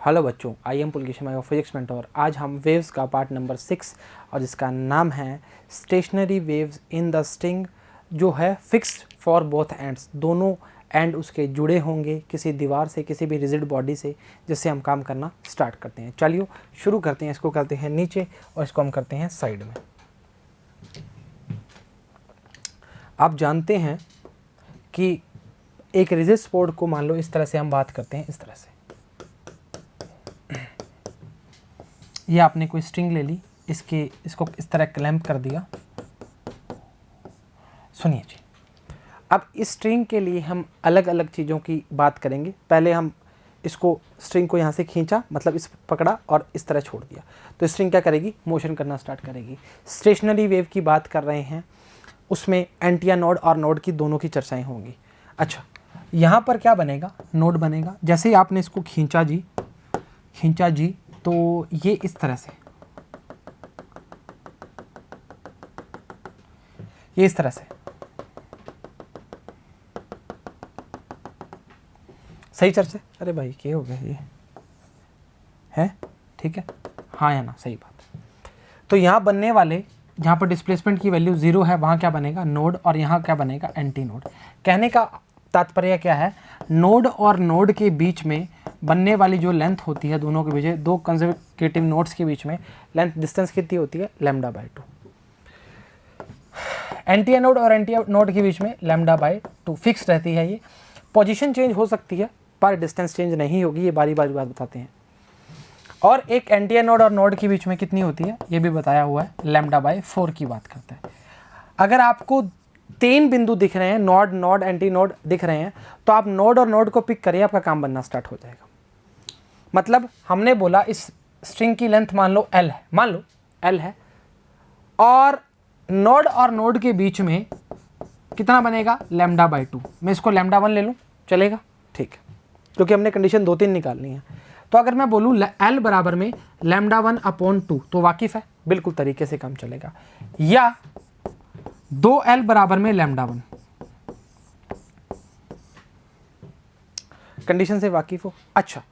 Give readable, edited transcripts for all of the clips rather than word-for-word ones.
Hello बच्चों, I am Pulkesh physics mentor. आज हम वेव्स का पार्ट नंबर 6 और जिसका नाम है stationery waves in the string, जो है फिक्स्ड फॉर बोथ एंड्स। दोनों एंड उसके जुड़े होंगे किसी दीवार से, किसी भी रिजिड बॉडी से, जिससे हम काम करना स्टार्ट करते हैं। चलिए शुरू करते हैं। इसको करते हैं नीचे और इसको हम करते हैं साइड में। आप जानते हैं कि एक रिजिड स्पोर्ट को मान लो इस तरह से हम बात करते हैं, इस तरह से। ये आपने कोई स्ट्रिंग ले ली, इसको इस तरह क्लैंप कर दिया। सुनिए जी, अब इस स्ट्रिंग के लिए हम अलग अलग चीज़ों की बात करेंगे। पहले हम इसको स्ट्रिंग को यहाँ से खींचा, मतलब इस पकड़ा और इस तरह छोड़ दिया, तो स्ट्रिंग क्या करेगी? मोशन करना स्टार्ट करेगी। स्टेशनरी वेव की बात कर रहे हैं, उसमें एंटिया नोड और नोड की दोनों की चर्चाएं होंगी। अच्छा, यहाँ पर क्या बनेगा? नोड बनेगा। जैसे ही आपने इसको खींचा जी, तो ये इस तरह से, ये इस तरह से सही चर्चा। अरे भाई क्या हो गया? ये है ठीक है, हाँ या ना? सही बात है। तो यहाँ बनने वाले, जहाँ पर डिस्प्लेसमेंट की वैल्यू 0 है, वहाँ क्या बनेगा? नोड। और यहाँ क्या बनेगा? Anti node. कहने का तात्पर्य क्या है? नोड और नोड के बीच में बनने वाली जो लेंथ होती है, दोनों के बीच, दो कंसेक्यूटिव नोड्स के बीच में लेंथ डिस्टेंस कितनी होती है? λ/2। एंटी नोड और एंटी नोड के बीच में λ/2 फिक्स रहती है। ये पोजीशन चेंज हो सकती है पर डिस्टेंस चेंज नहीं होगी, ये बारी बारी बात बताते हैं। और एक एंटी नोड और नोड के बीच में कितनी होती है, ये भी बताया हुआ है, λ/4 की बात करता है। अगर आपको 3 बिंदु दिख रहे हैं, नोड एंटी नोड दिख रहे हैं, तो आप नोड और नोड को पिक करिए, आपका काम बनना स्टार्ट हो जाएगा। मतलब हमने बोला इस स्ट्रिंग की लेंथ मान लो L है, मान लो L है, और नोड के बीच में कितना बनेगा? λ/2। मैं इसको λ1 ले लूँ, चलेगा? ठीक है, क्योंकि हमने कंडीशन 2-3 निकालनी है। तो अगर मैं बोलूँ L बराबर में λ1/2, तो वाकिफ है, बिल्कुल तरीके से काम चलेगा। या 2L बराबर में λ1, कंडीशन से वाकिफ हो। अच्छा,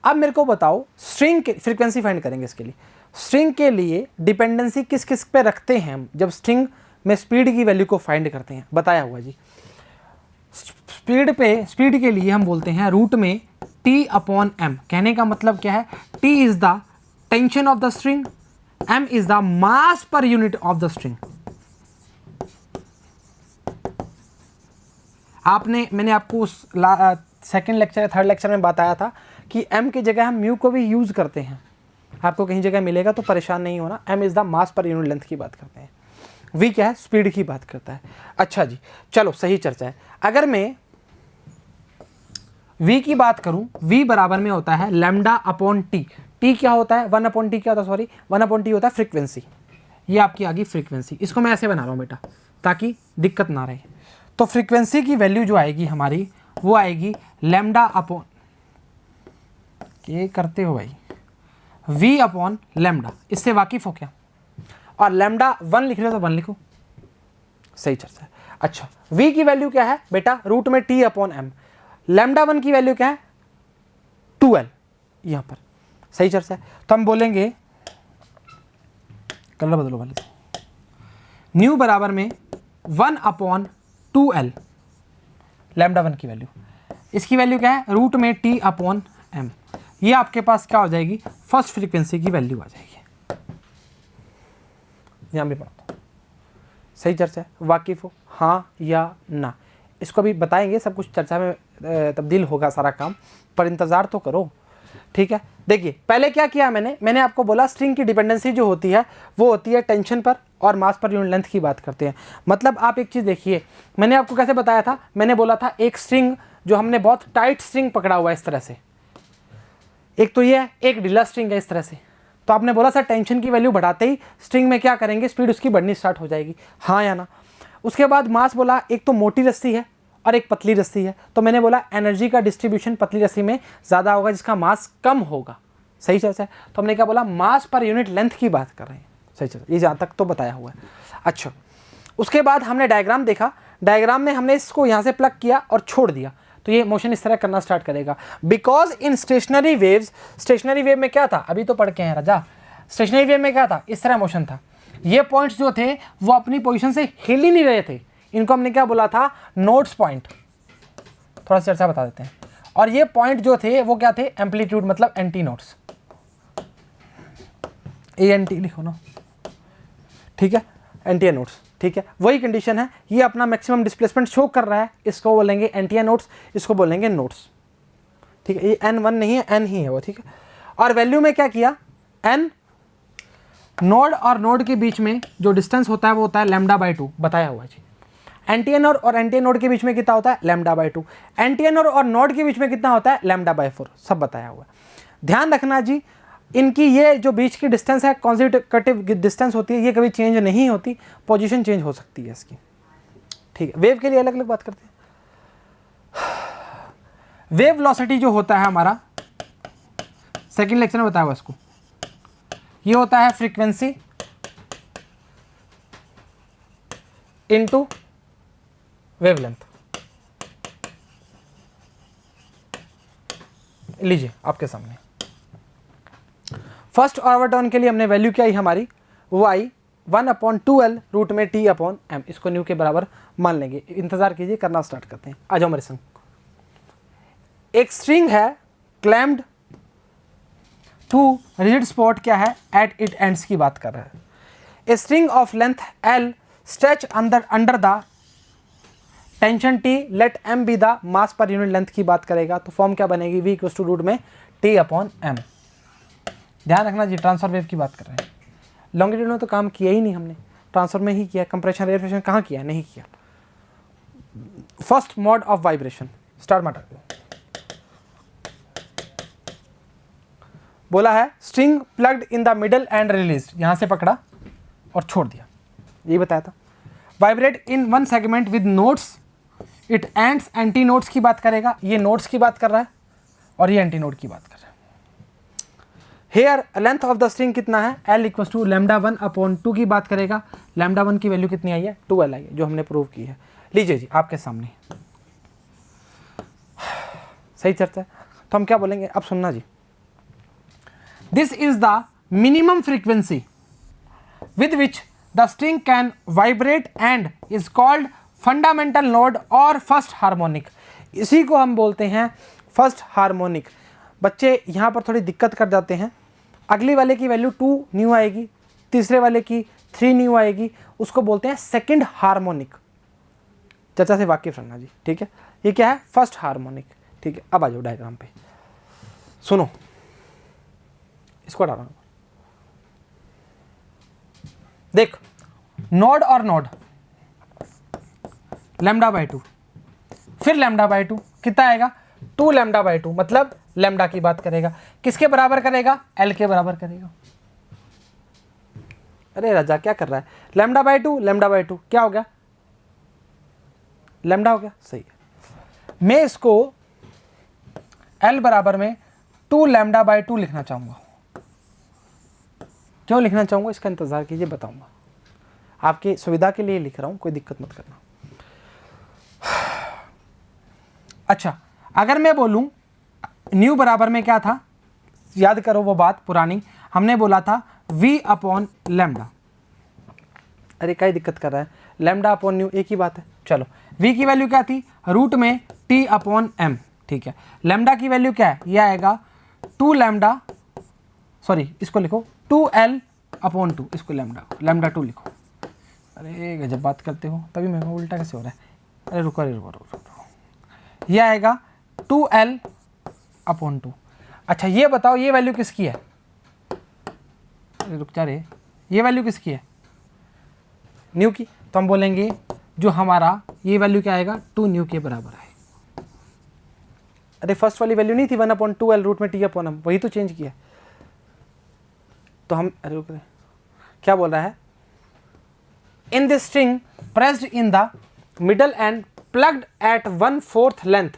अब मेरे को बताओ, स्ट्रिंग के फ्रीक्वेंसी फाइंड करेंगे इसके लिए। स्ट्रिंग के लिए डिपेंडेंसी किस किस पे रखते हैं हम जब स्ट्रिंग में स्पीड की वैल्यू को फाइंड करते हैं? बताया हुआ जी। स्पीड के लिए हम बोलते हैं रूट में T/m। कहने का मतलब क्या है? T is the tension of the string, m is the mass per unit of the string. मैंने आपको उस सेकेंड लेक्चर या थर्ड लेक्चर में बताया था कि m की जगह हम म्यू को भी यूज करते हैं। आपको कहीं जगह मिलेगा तो परेशान नहीं होना। m is the mass per unit length की बात करते हैं, v क्या है? स्पीड की बात करता है। अच्छा जी, चलो सही चर्चा है। अगर मैं v की बात करूं, v बराबर में होता है λ/t। t क्या होता है? 1/t क्या होता है? सॉरी, 1/t होता है फ्रीक्वेंसी। ये आपकी आ गई फ्रीक्वेंसी। इसको मैं ऐसे बना रहा हूं बेटा, ताकि दिक्कत ना रहे। तो फ्रीक्वेंसी की वैल्यू जो आएगी हमारी, वो आएगी λ/, ये करते हो भाई, v/λ। इससे वाकिफ हो क्या? और λ1 लिख लो तो 1 लिखो, सही चर्चा है। अच्छा, v की वैल्यू क्या है बेटा? रूट में T/m। λ1 की वैल्यू क्या है? 2L, यहां पर सही चर्चा है। तो हम बोलेंगे, कलर बदलो वाले से, न्यू बराबर में 1/2L। λ1 की वैल्यू, इसकी वैल्यू क्या है? रूट में T/m। ये आपके पास क्या हो जाएगी? फर्स्ट फ्रीक्वेंसी की वैल्यू आ जाएगी। यहां भी पढ़ता हूं, सही चर्चा है। वाकिफ हो हाँ या ना? इसको भी बताएंगे, सब कुछ चर्चा में तब्दील होगा सारा काम, पर इंतजार तो करो, ठीक है। देखिए, पहले क्या किया मैंने आपको बोला स्ट्रिंग की डिपेंडेंसी जो होती है वो होती है टेंशन पर और मास पर यूनिट लेंथ की बात करते हैं। मतलब आप एक चीज़ देखिए, मैंने आपको कैसे बताया था? मैंने बोला था एक स्ट्रिंग जो हमने बहुत टाइट स्ट्रिंग पकड़ा हुआ है इस तरह से, एक तो ये है, एक ढीला स्ट्रिंग है इस तरह से। तो आपने बोला सर टेंशन की वैल्यू बढ़ाते ही स्ट्रिंग में क्या करेंगे? स्पीड उसकी बढ़नी स्टार्ट हो जाएगी, हाँ या ना? उसके बाद मास बोला, एक तो मोटी रस्सी है और एक पतली रस्सी है। तो मैंने बोला एनर्जी का डिस्ट्रीब्यूशन पतली रस्सी में ज़्यादा होगा, जिसका मास कम होगा, सही चर्चा है। तो हमने क्या बोला? मास पर यूनिट लेंथ की बात कर रहे हैं, सही चर्चा। ये जहाँ तक तो बताया हुआ है। अच्छा, उसके बाद हमने डायग्राम देखा, डायग्राम में हमने इसको यहाँ से प्लग किया और छोड़ दिया, तो ये मोशन इस तरह करना स्टार्ट करेगा। Because in stationery waves, stationary wave में क्या था, अभी तो पढ़ के हैं राजा, स्टेशनरी वेव में क्या था, इस तरह मोशन था। ये पॉइंट्स जो थे वो अपनी पोजीशन से हिल ही नहीं रहे थे, इनको हमने क्या बोला था, नोड्स पॉइंट। थोड़ा सा चर्चा बता देते हैं। और ये पॉइंट जो थे वो क्या थे, एम्पलीट्यूड मतलब एंटी नोड्स, ANT लिखो ना, ठीक है, एंटी नोड्स, ठीक है, वही कंडीशन है। ये अपना मैक्सिमम डिस्प्लेसमेंट शो कर रहा है, इसको बोलेंगे एंटी नोड्स, इसको बोलेंगे नोड्स, ठीक है। ये N1 नहीं है, N ही है वो, ठीक है। और वैल्यू में क्या किया, N नोड और नोड के बीच में जो डिस्टेंस होता है वो होता है λ/2, बताया हुआ है जी। एंटी नोड और एंटी नोड के बीच में कितना होता है, λ/2। एंटी नोड और नोड के बीच में कितना होता है, λ/4, सब बताया हुआ है। ध्यान रखना जी, इनकी ये जो बीच की डिस्टेंस है कॉन्जिक्यूटिव डिस्टेंस होती है, ये कभी चेंज नहीं होती, पोजीशन चेंज हो सकती है इसकी, ठीक है। वेव के लिए अलग अलग बात करते हैं। वेव वेलोसिटी जो होता है हमारा, सेकंड लेक्चर में बताया हुआ इसको, ये होता है फ्रीक्वेंसी इनटू वेवलेंथ। लीजिए आपके सामने फर्स्ट ऑर्डर टर्न के लिए हमने वैल्यू क्या आई हमारी, वो आई 1/2L रूट में T/m, इसको न्यू के बराबर मान लेंगे। इंतजार कीजिए, करना स्टार्ट करते हैं, आ जाओ मेरे संग। एक स्ट्रिंग है क्लैम्ड टू रिजिड स्पॉट, क्या है, एट इट एंड्स की बात कर रहा है। A string of length L stretch under the tension T, let M be the mass per unit length की बात करेगा, तो फॉर्म क्या बनेगी, V इक्वल्स टू रूट में T/m। ध्यान रखना जी, ट्रांसफर वेव की बात कर रहे हैं। लॉन्गिट्यूड में तो काम किया ही नहीं हमने, ट्रांसफर में ही किया, कंप्रेशन रेयरफेशन कहाँ किया, नहीं किया। First mode of vibration, start mark दो। बोला है string plugged in the middle and release, यहां से पकड़ा और छोड़ दिया, यही बताया था। Vibrate in one segment with nodes, it ends antinodes की बात करेगा, ये नोट्स की बात कर रहा है और ये एंटी नोट की बात कर रहा है। Here length of the string कितना है, L इक्वल्स टू λ1/2 की बात करेगा। λ1 की वैल्यू कितनी आई है, 2L आई है, जो हमने प्रूव की है। लीजिए जी आपके सामने, सही चर्चा है। तो हम क्या बोलेंगे, अब सुनना जी। This is the minimum frequency with which the string can vibrate and is called fundamental node और first harmonic। इसी को हम बोलते हैं फर्स्ट हार्मोनिक। बच्चे यहाँ पर थोड़ी दिक्कत कर जाते हैं, अगली वाले की वैल्यू 2 न्यू आएगी, तीसरे वाले की 3 न्यू आएगी, उसको बोलते हैं सेकंड हार्मोनिक। चर्चा से वाकिफ रहना जी, ठीक है। ये क्या है, फर्स्ट हार्मोनिक, ठीक है। अब आ जाओ डायग्राम पे, सुनो, इसको हटा रहा हूँ। देख, नोड और नोड λ/2, फिर λ/2 कितना आएगा, 2 λ/2, मतलब लैम्डा की बात करेगा, किसके बराबर करेगा, L के बराबर करेगा। अरे राजा क्या कर रहा है, λ/2 क्या हो गया, लैम्डा हो गया, सही है। मैं इसको L बराबर में 2 λ/2 लिखना चाहूंगा। क्यों लिखना चाहूंगा, इसका इंतजार कीजिए, बताऊंगा। आपकी सुविधा के लिए लिख रहा हूं, कोई दिक्कत मत करना। अच्छा, अगर मैं बोलूं न्यू बराबर में क्या था, याद करो वो बात पुरानी, हमने बोला था V/λ। अरे क्या दिक्कत कर रहा है, λ/न्यू एक ही बात है। चलो, V की वैल्यू क्या थी, रूट में T/m, ठीक है। लैम्डा की वैल्यू क्या है, यह आएगा 2 λ, सॉरी इसको लिखो 2L/2, इसको λ2 लिखो। अरे गजब बात करते हो, तभी मैं उल्टा कैसे हो रहा है। अरे रुको, यह आएगा 2L/2। अच्छा ये बताओ, ये वैल्यू किसकी है, अरे रुक जा रे, ये वैल्यू किसकी है, न्यू की। तो हम बोलेंगे जो हमारा ये वैल्यू क्या आएगा, 2 न्यू के बराबर है। अरे फर्स्ट वाली वैल्यू नहीं थी 1/2L रूट में T/m, वही तो चेंज किया। तो हम, अरे रुक रहे, क्या बोल रहा है, in this string pressed in the middle and plugged at 1/4 length,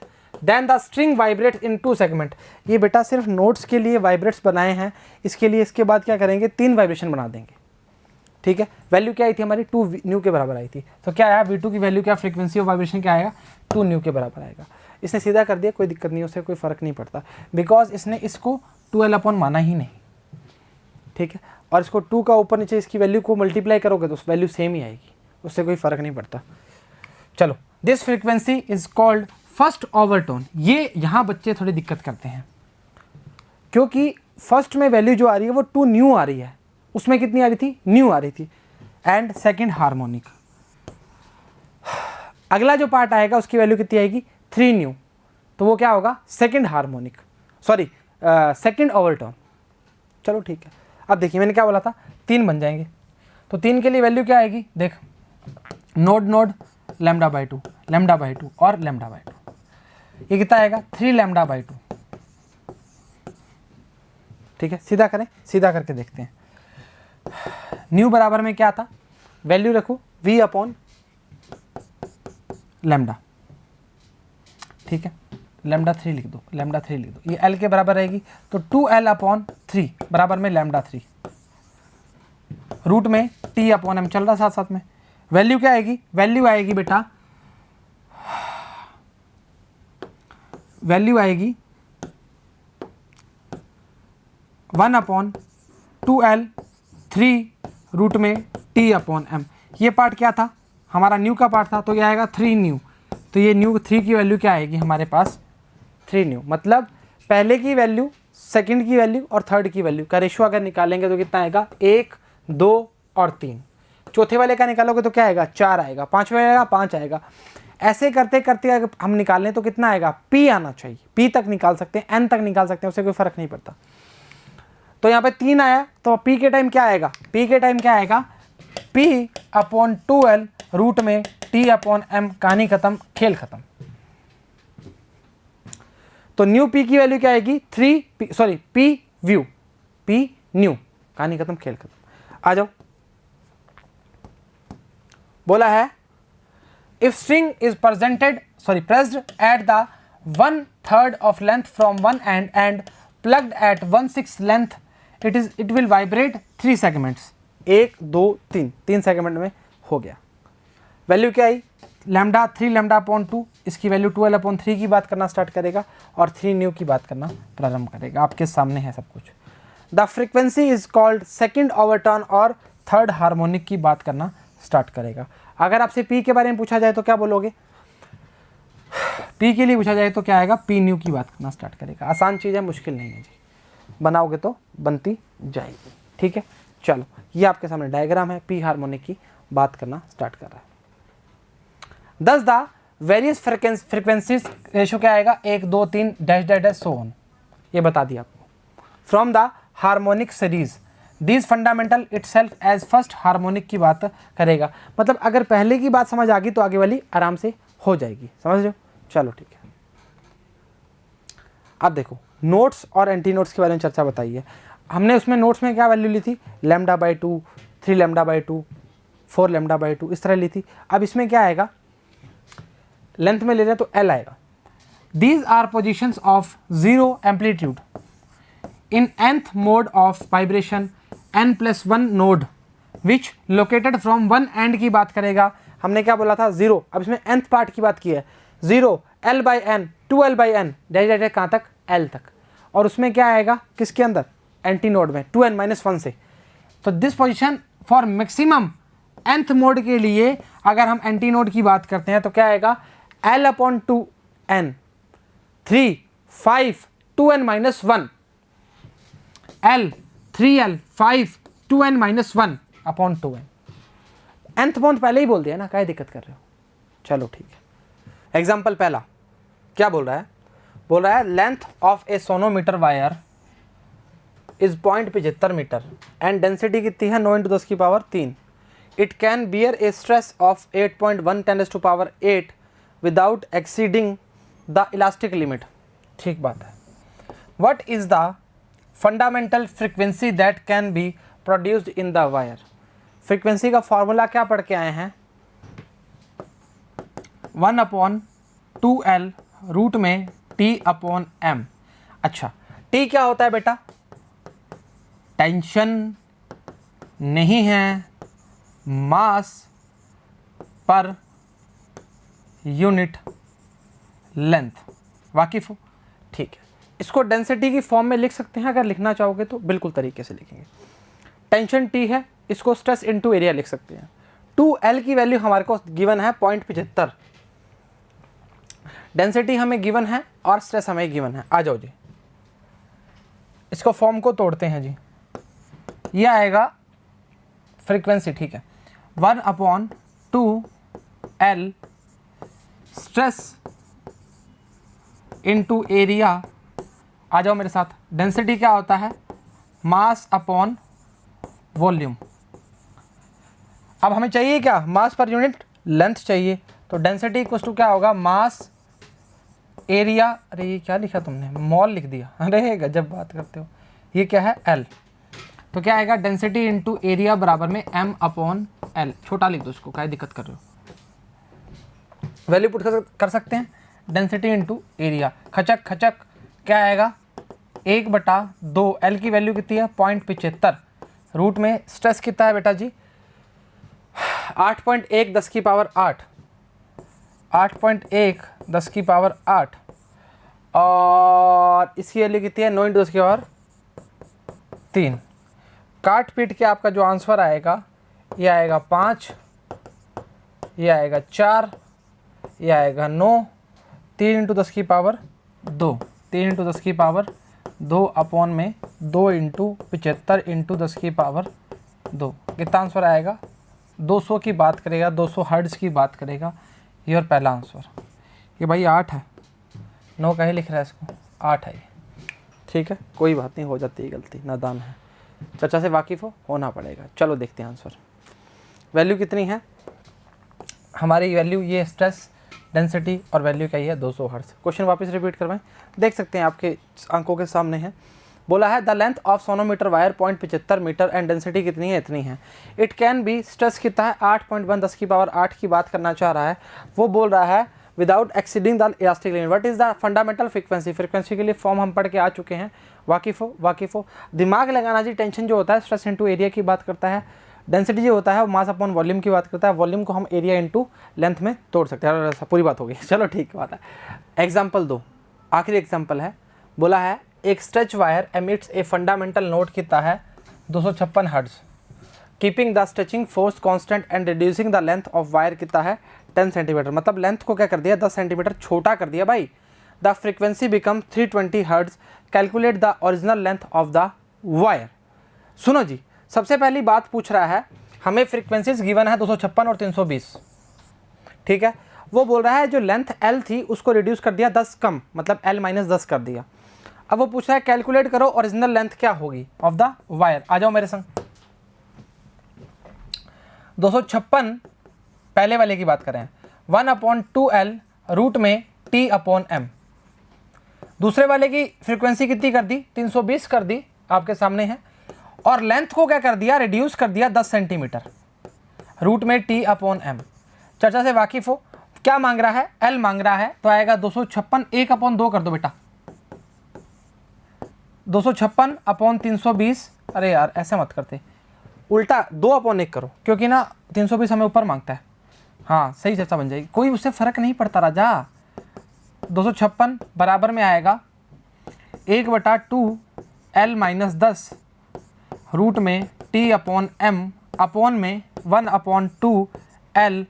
then the string vibrate in 2 segment. ये बेटा सिर्फ नोट्स के लिए वाइब्रेट्स बनाए हैं, इसके लिए इसके बाद क्या करेंगे, 3 वाइब्रेशन बना देंगे, ठीक है। वैल्यू क्या आई थी हमारी, 2 न्यू के बराबर आई थी। तो क्या आया, V2 की वैल्यू क्या, फ्रीक्वेंसी ऑफ वाइब्रेशन क्या आएगा, 2 न्यू के बराबर आएगा। इसने सीधा कर दिया, कोई दिक्कत नहीं, उससे कोई फ़र्क नहीं पड़ता, बिकॉज इसने इसको 2l अपॉन माना ही नहीं, ठीक है। और इसको 2 का ऊपर नीचे इसकी वैल्यू को मल्टीप्लाई करोगे तो वैल्यू सेम ही आएगी, उससे कोई फ़र्क नहीं पड़ता। चलो, this frequency is called first overtone. ये यहाँ बच्चे थोड़ी दिक्कत करते हैं, क्योंकि फर्स्ट में वैल्यू जो आ रही है वो 2 न्यू आ रही है, उसमें कितनी आ रही थी, न्यू आ रही थी, एंड सेकंड हार्मोनिक। अगला जो पार्ट आएगा उसकी वैल्यू कितनी आएगी, 3 न्यू, तो वो क्या होगा, second harmonic, sorry second overtone. चलो ठीक है, अब देखिए मैंने क्या बोला था, 3 बन जाएंगे, तो 3 के लिए वैल्यू क्या आएगी, देख, नोड नोड लैम्डा बाई 2 और लैम्डा बाई 2, ये कितना आएगा, 3 लैम्डा बाई 2, ठीक है। सीधा करें, सीधा करके देखते हैं। न्यू बराबर में क्या था, वैल्यू रखो v अपॉन लैम्डा, ठीक है, लैम्डा 3 लिख दो, लैम्डा 3 लिख दो, ये l के बराबर रहेगी, तो 2l अपॉन 3 बराबर में लैम्डा 3, रूट में t अपॉन m चल रहा साथ साथ में। वैल्यू क्या आएगी, वैल्यू आएगी बेटा, वैल्यू आएगी 1 अपॉन 2l 3 रूट में t अपॉन m। ये पार्ट क्या था, हमारा न्यू का पार्ट था, तो ये आएगा 3 न्यू, तो ये न्यू 3 की वैल्यू क्या आएगी हमारे पास, 3 न्यू, मतलब पहले की वैल्यू, सेकंड की वैल्यू और थर्ड की वैल्यू का रेशियो अगर निकालेंगे तो कितना आएगा, 1 2 और 3। चौथे वाले का निकालोगे तो क्या आएगा, 4 आएगा, पाँचवें आएगा 5 आएगा। ऐसे करते करते अगर हम निकाल लें तो कितना आएगा, p आना चाहिए, p तक निकाल सकते हैं, n तक निकाल सकते हैं, उससे कोई फर्क नहीं पड़ता। तो यहाँ पे 3 आया, तो p के टाइम क्या आएगा, p के टाइम क्या आएगा, p अपॉन 2l रूट में t अपॉन m, कहानी खत्म, खेल खत्म। तो न्यू p की वैल्यू क्या आएगी, 3 सॉरी p व्यू, p न्यू, कहानी खत्म, खेल खत्म। आ जाओ, बोला है if string is pressed at the 1/3 of length from one end and plugged at 1/6 length, it will vibrate 3 segments, 1 2 3, 3 segment में हो गया। वैल्यू क्या आई, लैम्डा 3 लैम्डा अपॉन 2, इसकी वैल्यू 12 अपॉन 3 की बात करना स्टार्ट करेगा और 3 न्यू की बात करना प्रारंभ करेगा। आपके सामने है सब कुछ। The frequency is called second overturn और थर्ड हार्मोनिक की बात करना स्टार्ट करेगा। अगर आपसे पी के बारे में पूछा जाए तो क्या बोलोगे, पी के लिए पूछा जाए तो क्या आएगा, पी न्यू की बात करना स्टार्ट करेगा। आसान चीज़ है, मुश्किल नहीं है जी, बनाओगे तो बनती जाएगी, ठीक है। चलो, ये आपके सामने डायग्राम है, पी हार्मोनिक की बात करना स्टार्ट कर रहा है। दस द वेरियस फ्रिक्वेंसीज रेशो क्या आएगा, 1 2 3 dash dash dash so on, ये बता दिया आपको। From the harmonic series this fundamental itself as first harmonic की बात करेगा। मतलब अगर पहले की बात समझ आ गई तो आगे वाली आराम से हो जाएगी, समझ रहे हो। चलो ठीक है, अब देखो नोट्स और एंटी नोट्स के बारे में चर्चा बताइए। हमने उसमें नोट्स में क्या वैल्यू ली थी, lambda by 2, 3 lambda by 2, 4 lambda by 2, इस तरह ली थी। अब इसमें क्या आएगा, लेंथ में ले रहे हैं तो एल आएगा। These are positions of zero amplitude in nth mode of vibration n+1 node which located from one end की बात करेगा। हमने क्या बोला था, जीरो, अब इसमें nth पार्ट की बात की है, 0 l by n 2l by n dash dash कहाँ तक, l तक। और उसमें क्या आएगा, किसके अंदर, एंटी नोड में 2n-1 से। तो this position for maximum nth mode के लिए अगर हम एंटी नोड की बात करते हैं तो क्या आएगा, l upon 2n 3 5 2n-1 l 3l 5 2n-1 upon 2n। nth mode पहले ही बोल दिया ना, क्या दिक्कत कर रहे हो। चलो ठीक है, एग्जाम्पल पहला क्या बोल रहा है, बोल रहा है length of a sonometer wire is 0.75 metre and density कितनी है, 9 × 10 की power 3। It can bear a stress of 8.1 10⁸ without exceeding the elastic limit. ठीक बात है। What is the fundamental frequency that can be produced in the wire. Frequency का formula क्या पढ़ के आए हैं, 1/2l रूट में t/m। अच्छा, t क्या होता है बेटा, टेंशन नहीं है, मास पर यूनिट लेंथ। वाकिफ हो? ठीक है, इसको डेंसिटी की फॉर्म में लिख सकते हैं, अगर लिखना चाहोगे तो बिल्कुल तरीके से लिखेंगे। टेंशन T है, इसको स्ट्रेस इनटू एरिया लिख सकते हैं। 2L की वैल्यू हमारे को गिवन है 0.75, डेंसिटी हमें गिवन है और स्ट्रेस हमें गिवन है। आ जाओ जी, इसको फॉर्म को तोड़ते हैं जी। ये आएगा फ्रीक्वेंसी, ठीक है, 1/2L स्ट्रेस इनटू एरिया। आ जाओ मेरे साथ, डेंसिटी क्या होता है? Mass upon volume. अब हमें चाहिए क्या? मास पर यूनिट लेंथ चाहिए, तो डेंसिटी इक्वल टू क्या होगा? मास एरिया। अरे ये क्या लिखा तुमने? मॉल लिख दिया। अरे गजब बात करते हो। ये क्या है? L। तो क्या आएगा? डेंसिटी इंटू एरिया बराबर में M/L। छोटा लिख दो इसको, क्या दिक्कत कर रहे हो? वैल्यू पुट कर सकते हैं, डेंसिटी इंटू एरिया। खचक खचक क्या आएगा? 1/2। L की वैल्यू कितनी है? 0.75। रूट में स्ट्रेस कितना है बेटा जी? 8.1 10 की पावर 8, 8.1 10 की पावर 8, और इसकी वैल्यू कितनी है? 9 × 10 की पावर 3। काट पीट के आपका जो आंसर आएगा, ये आएगा 5, ये आएगा 4, ये आएगा 9, 3 × 10 की पावर 2, 3 × 10 की पावर 2 अपॉन में 2 × 75 × 10 की पावर 2। कितना आंसर आएगा? 200 की बात करेगा, 200 हर्ट्ज की बात करेगा। ये और पहला आंसर ये भाई 8 है, 9 कहीं लिख रहा है इसको, 8 है ये। ठीक है, कोई बात नहीं, हो जाती है गलती, नादान है। चर्चा से वाकिफ़ होना पड़ेगा। चलो देखते हैं आंसर। वैल्यू कितनी है हमारी? वैल्यू ये स्ट्रेस, डेंसिटी और वैल्यू क्या है? 200 हर्ट्ज। क्वेश्चन वापस रिपीट करवाएं, देख सकते हैं आपके आंखों के सामने है। बोला है the length of sonometer wire 0.75 metre and density कितनी है? इतनी है। इट कैन बी, स्ट्रेस कितना है? 8.1 10 की पावर 8 की बात करना चाह रहा है। वो बोल रहा है without exceeding the elastic line. What is the fundamental frequency? Frequency के लिए फॉर्म हम पढ़ के आ चुके हैं। वाकिफ़ हो? दिमाग लगाना जी। टेंशन जो होता है स्ट्रेस इंटू एरिया की बात करता है, डेंसिटी जो होता है वो मास अपॉन वॉल्यूम की बात करता है, वॉल्यूम को हम एरिया इंटू लेंथ में तोड़ सकते हैं। पूरी बात होगी, चलो ठीक बात है। एग्जाम्पल 2, आखिरी एग्जाम्पल है। बोला है एक stretch wire emits a fundamental note कितना है? 256 hertz. Keeping the stretching force constant and reducing the length of wire कितना है? 10 सेंटीमीटर। मतलब लेंथ को क्या कर दिया? 10 सेंटीमीटर छोटा कर दिया भाई। The frequency become 320 hertz. Calculate the original length of the wire. सुनो जी, सबसे पहली बात पूछ रहा है हमें फ्रीक्वेंसीज गिवन है 256 और 320, ठीक है। वो बोल रहा है जो लेंथ L थी उसको रिड्यूस कर दिया 10 कम, मतलब L - 10 कर दिया। अब वो पूछ रहा है कैलकुलेट करो ओरिजिनल लेंथ क्या होगी ऑफ द वायर। आ जाओ मेरे संग। 256 पहले वाले की बात करें, 1/2L रूट में T/M। दूसरे वाले की फ्रीक्वेंसी कितनी कर दी? 320 कर दी, आपके सामने है। और लेंथ को क्या कर दिया? रिड्यूस कर दिया 10 सेंटीमीटर, रूट में T/M। चर्चा से वाकिफ हो? क्या मांग रहा है? L मांग रहा है, तो आएगा 256 1/2 कर दो बेटा, 256/320। अरे यार ऐसे मत करते, उल्टा 2/1 करो, क्योंकि ना 320 हमें ऊपर मांगता है। हाँ सही चर्चा बन जाएगी, कोई उससे फ़र्क नहीं पड़ता राजा। 256 बराबर में आएगा 1/2L - 10 रूट में T/M अपॉन में 1/2L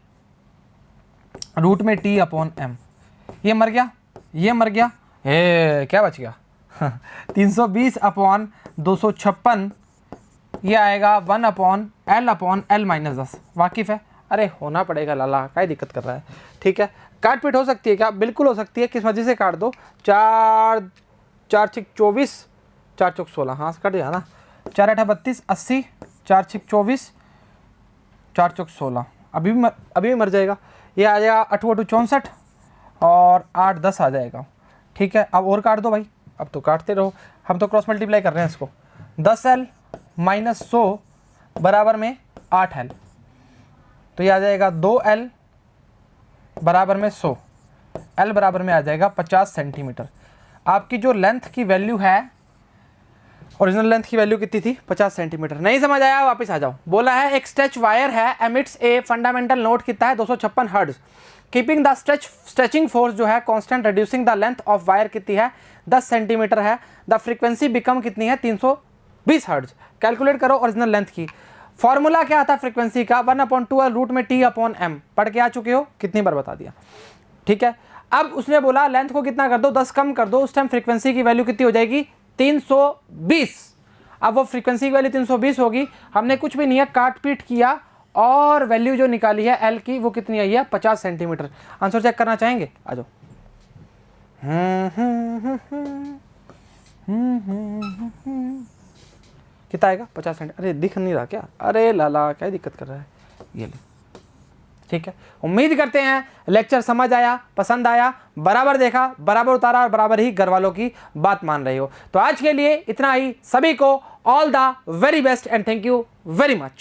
रूट में T/M। ये मर गया, ये मर गया, क्या बच गया? 320/256, ये आएगा 1/L/L - 10। वाकिफ़ है? अरे होना पड़ेगा लाला, क्या दिक्कत कर रहा है? ठीक है, काट पीट हो सकती है क्या? बिल्कुल हो सकती है, किस मर्जी से काट दो। 4 4 6 24, 4 चौक 16, हाँ कट गया ना। 4 8 32 80, 4 6 24, 4 चौक 16, अभी भी मर जाएगा। ये आ जाएगा 8 8 64 और 8 10 आ जाएगा। ठीक है, अब और काट दो भाई, अब तो काटते रहो, हम तो क्रॉस मल्टीप्लाई कर रहे हैं इसको। 10L - 100 बराबर में 8L, तो ये आ जाएगा 2L बराबर में 100, L बराबर में आ जाएगा 50 सेंटीमीटर। आपकी जो लेंथ की वैल्यू है, ओरिजिनल लेंथ की वैल्यू कितनी थी? 50 सेंटीमीटर। नहीं समझ आया? वापस आ जाओ। बोला है एक स्ट्रेच वायर है, एमिट्स ए फंडामेंटल नोट कितना है? 256 hertz. Keeping the stretching force जो है constant, reducing the length of wire कितनी है 10 सेंटीमीटर है, द फ्रीक्वेंसी बिकम कितनी है 320 हर्ट्ज। कैलकुलेट करो ओरिजिनल लेंथ की। फॉर्मूला क्या आता है फ्रीक्वेंसी का 1/2 रूट में T/m, पढ़ के आ चुके हो, कितनी बार बता दिया, ठीक है। अब उसने बोला लेंथ को कितना कर दो 10 कम कर दो, उस टाइम फ्रीक्वेंसी की वैल्यू कितनी हो जाएगी 320। अब वो फ्रीक्वेंसी की वैल्यू 320 होगी, हमने कुछ भी नहीं है काट पीट किया और वैल्यू जो निकाली है एल की वो कितनी आई है 50 सेंटीमीटर। आंसर चेक करना चाहेंगे, आ जाओ। कितना आएगा 50 सेंटीमीटर। अरे दिख नहीं रहा क्या, अरे लाला क्या दिक्कत कर रहा है, ये ले, ठीक है। उम्मीद करते हैं लेक्चर समझ आया, पसंद आया, बराबर देखा, बराबर उतारा और बराबर ही घर वालों की बात मान रहे हो। तो आज के लिए इतना ही, सभी को all the very best and thank you very much.